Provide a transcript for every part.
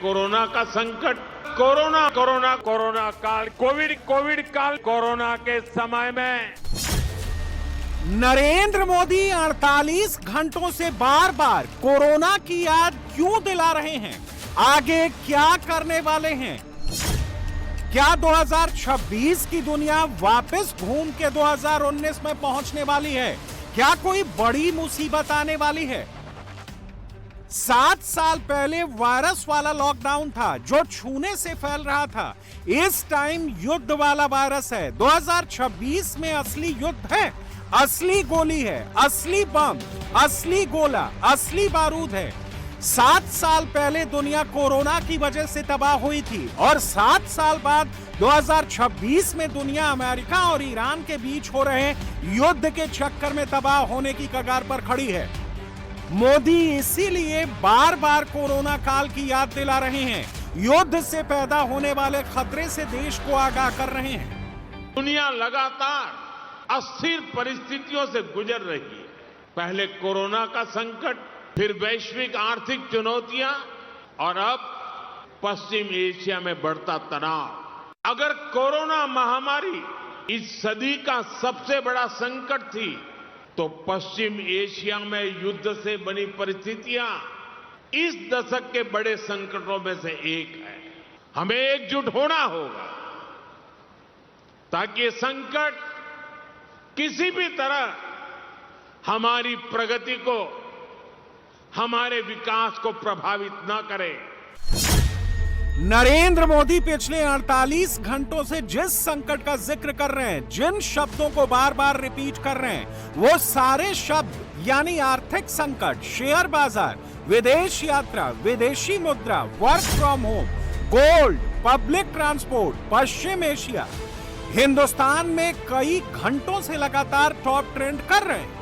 Corona का संकट, corona काल, कोविड काल, कोरोना के समय में नरेंद्र मोदी 48 घंटों से बार बार कोरोना की याद क्यों दिला रहे हैं? आगे क्या करने वाले हैं? क्या 2026 की दुनिया वापस घूम के 2019 में पहुंचने वाली है? क्या कोई बड़ी मुसीबत आने वाली है? 7 साल पहले वायरस वाला लॉकडाउन था जो छूने से फैल रहा था। इस टाइम युद्ध वाला वायरस है। 2026 में असली युद्ध है, असली गोली है, असली बम, असली गोला, असली बारूद है। 7 साल पहले दुनिया कोरोना की वजह से तबाह हुई थी और 7 साल बाद 2026 में दुनिया अमेरिका और ईरान के बीच हो रहे युद्ध के चक्कर में तबाह होने की कगार पर खड़ी है। मोदी इसीलिए बार बार कोरोना काल की याद दिला रहे हैं। युद्ध से पैदा होने वाले खतरे से देश को आगाह कर रहे हैं। दुनिया लगातार अस्थिर परिस्थितियों से गुजर रही है। पहले कोरोना का संकट, फिर वैश्विक आर्थिक चुनौतियां और अब पश्चिम एशिया में बढ़ता तनाव। अगर कोरोना महामारी इस सदी का सबसे बड़ा संकट थी तो पश्चिम एशिया में युद्ध से बनी परिस्थितियां इस दशक के बड़े संकटों में से एक है। हमें एकजुट होना होगा ताकि ये संकट किसी भी तरह हमारी प्रगति को, हमारे विकास को प्रभावित न करे। नरेंद्र मोदी पिछले 48 घंटों से जिस संकट का जिक्र कर रहे हैं, जिन शब्दों को बार बार रिपीट कर रहे हैं, वो सारे शब्द यानी आर्थिक संकट, शेयर बाजार, विदेश यात्रा, विदेशी मुद्रा, work from home, gold, public transport, Paschim Asia, Hindustan में कई घंटों से लगातार टॉप ट्रेंड कर रहे हैं।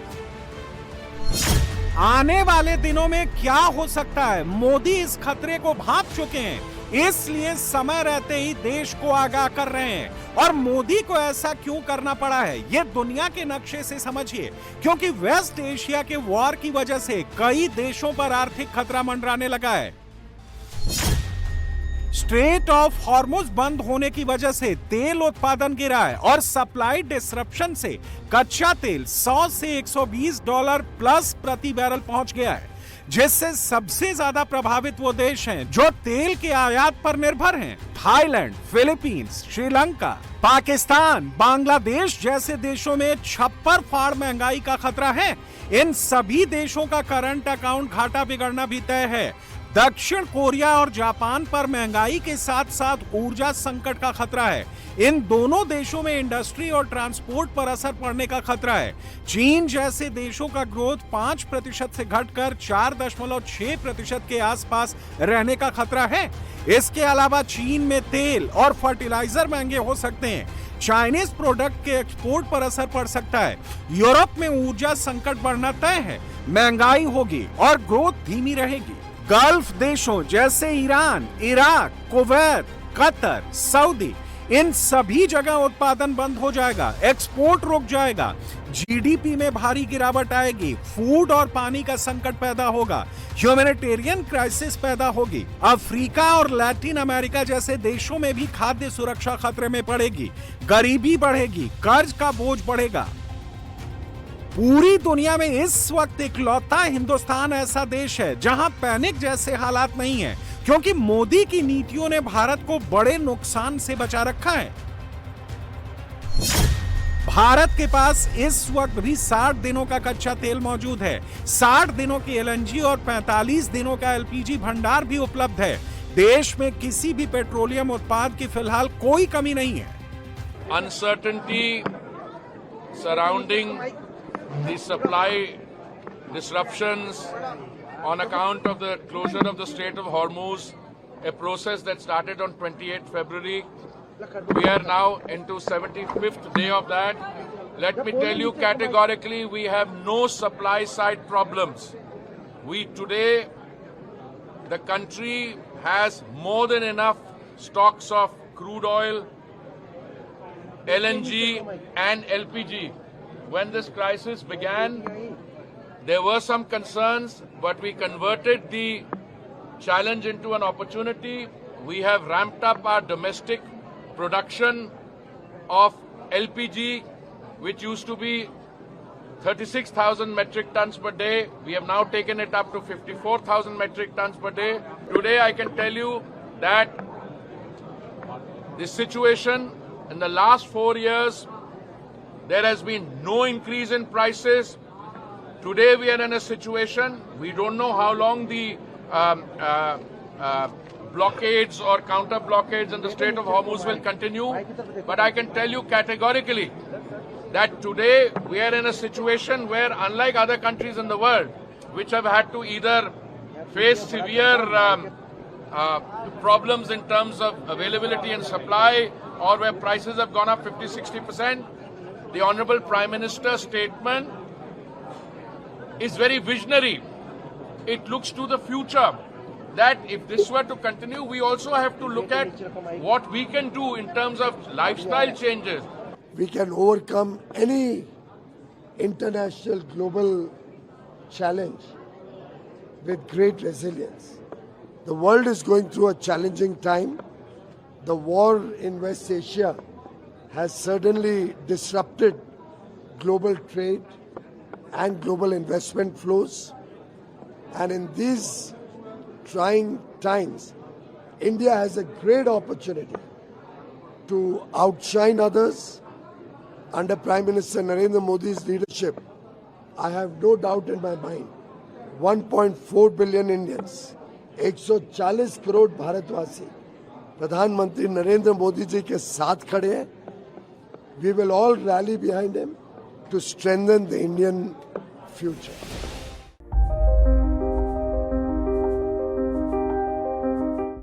आने वाले दिनों में क्या हो सकता है, मोदी इस खतरे को भांप चुके हैं, इसलिए समय रहते ही देश को आगाह कर रहे हैं। और मोदी को ऐसा क्यों करना पड़ा है, यह दुनिया के नक्शे से समझिए। क्योंकि वेस्ट एशिया के वॉर की वजह से कई देशों पर आर्थिक खतरा मंडराने लगा है। स्ट्रेट ऑफ हॉर्मुज बंद होने की वजह से तेल उत्पादन गिरा है और सप्लाई डिसरप्शन से कच्चा तेल 100 से $120 प्लस प्रति बैरल पहुंच गया है, जिससे सबसे ज्यादा प्रभावित वो देश हैं जो तेल के आयात पर निर्भर हैं। थाईलैंड, फिलीपींस, श्रीलंका, पाकिस्तान, बांग्लादेश जैसे देशों में छप्पर फाड़ महंगाई का खतरा है। इन सभी देशों का करंट अकाउंट घाटा बिगड़ना भी तय है। दक्षिण कोरिया और जापान पर महंगाई के साथ साथ ऊर्जा संकट का खतरा है। इन दोनों देशों में इंडस्ट्री और ट्रांसपोर्ट पर असर पड़ने का खतरा है। चीन जैसे देशों का ग्रोथ 5% से घटकर 4.6% के आसपास रहने का खतरा है। इसके अलावा चीन में तेल और फर्टिलाइजर महंगे हो सकते हैं। चाइनीज प्रोडक्ट के एक्सपोर्ट पर असर पड़ सकता है। यूरोप में ऊर्जा संकट बढ़ना तय है। महंगाई होगी और ग्रोथ धीमी रहेगी। गल्फ देशों जैसे Iran, Iraq, Kuwait, Qatar, Saudi, इन सभी जगह उत्पादन बंद हो जाएगा, एक्सपोर्ट रुक जाएगा, जीडीपी में भारी गिरावट आएगी, फूड और पानी का संकट पैदा होगा, ह्यूमैनिटेरियन क्राइसिस पैदा होगी। अफ्रीका और लैटिन अमेरिका जैसे देशों में भी खाद्य सुरक्षा खतरे में पड़ेगी, गरीबी बढ़ेगी, कर्ज का बोझ बढ़ेगा। पूरी दुनिया में इस वक्त इकलौता हिंदुस्तान ऐसा देश है जहां पैनिक जैसे हालात नहीं है, क्योंकि मोदी की नीतियों ने भारत को बड़े नुकसान से बचा रखा है। भारत के पास इस वक्त भी 60 दिनों का कच्चा तेल मौजूद है, 60 दिनों की एलएनजी और 45 दिनों का एलपीजी भंडार भी उपलब्ध है। देश में किसी भी पेट्रोलियम उत्पाद की फिलहाल कोई कमी नहीं है। Uncertainty surrounding the supply disruptions on account of the closure of the Strait of Hormuz, a process that started on 28 February. We are now into 75th day of that. Let me tell you categorically, we have no supply side problems. Today, the country has more than enough stocks of crude oil, LNG and LPG. When this crisis began, there were some concerns, but we converted the challenge into an opportunity. We have ramped up our domestic production of LPG, which used to be 36,000 metric tons per day. We have now taken it up to 54,000 metric tons per day. Today, I can tell you that this situation in the last 4 years, there has been no increase in prices. Today, we are in a situation, we don't know how long the blockades or counter blockades in the Strait of Hormuz will continue, but I can tell you categorically that today we are in a situation where, unlike other countries in the world, which have had to either face severe problems in terms of availability and supply, or where prices have gone up 50-60%, the Honorable Prime Minister's statement is very visionary. It looks to the future, that if this were to continue, we also have to look at what we can do in terms of lifestyle changes. We can overcome any international global challenge with great resilience. The world is going through a challenging time. The war in West Asia has certainly disrupted global trade and global investment flows. And in these trying times, India has a great opportunity to outshine others. Under Prime Minister Narendra Modi's leadership, I have no doubt in my mind, 1.4 billion Indians, 140 crore भारतवासी प्रधानमंत्री नरेंद्र मोदी जी के साथ खड़े हैं. We will all rally behind him to strengthen the Indian future.